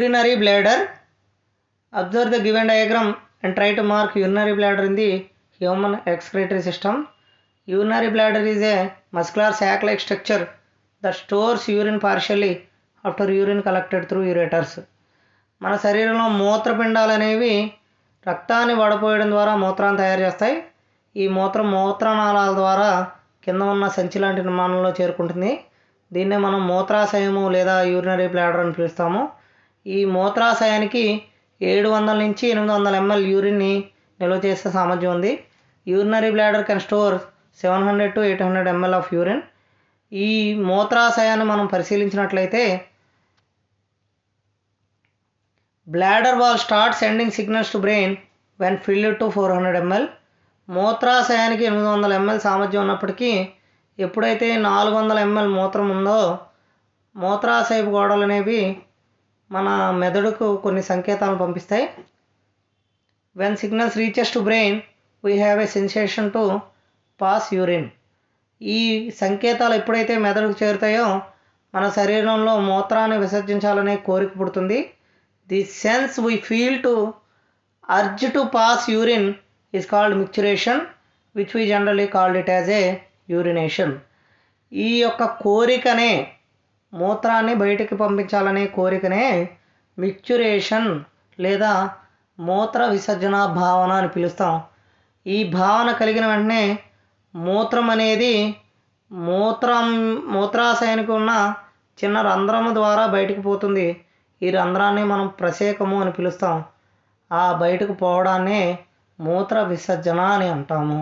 Urinary bladder. Observe the given diagram and try to mark urinary bladder in the human excretory system. Urinary bladder is a muscular sac-like structure that stores urine partially after urine collected through ureters. మన శరీరంలో మూత్రపిండాలు అనేవి రక్తాన్ని వడపోయడం ద్వారా మూత్రాన్ని తయారు చేస్తాయి. ఈ మూత్రనాళాల ద్వారా కింద ఉన్న సంచి లాంటి నిర్మాణంలో చేరుకుంటుంది. దీన్నే మనం మూత్రాశయము లేదా యూరినరీ బ్లాడర్ అని పిలుస్తాము. ఈ మూత్రాశయానికి 700 నుంచి 800 ml యూరిన్ని నిల్వ చేసే సామర్థ్యం ఉంది. Urinary bladder can store 700 to 800 ml of urine. ఈ మూత్రాశయాన్ని మనం పరిశీలించినట్లయితే bladder wall start sending signals to brain when filled to 400 ml. మూత్రాశయానికి 800 ml సామర్థ్యం ఉన్నప్పటికీ ఎప్పుడైతే 400 ml మూత్రం ఉందో మూత్రాశయపు గోడలు అనేవి మన మెదడుకు కొన్ని సంకేతాలను పంపిస్తాయి. When signals reaches to brain we have a sensation to pass urine. ఈ సంకేతాలు ఎప్పుడైతే మెదడుకు చేరుతాయో మన శరీరంలో మూత్రాన్ని విసర్జించాలనే కోరిక పుడుతుంది. The sense we feel to urge to pass urine is called micturition, which we generally called it as a urination. ఈ యొక్క కోరికనే, మూత్రాన్ని బయటికి పంపించాలనే కోరికనే మిక్చురేషన్ లేదా మూత్ర విసర్జన భావన అని పిలుస్తాం. ఈ భావన కలిగిన వెంటనే మూత్రం అనేది మూత్రాశయానికి ఉన్న చిన్న రంధ్రము ద్వారా బయటకు పోతుంది. ఈ రంధ్రాన్ని మనం ప్రసేకము అని పిలుస్తాం. ఆ బయటకు పోవడాన్నే మూత్ర విసర్జన అని అంటాము.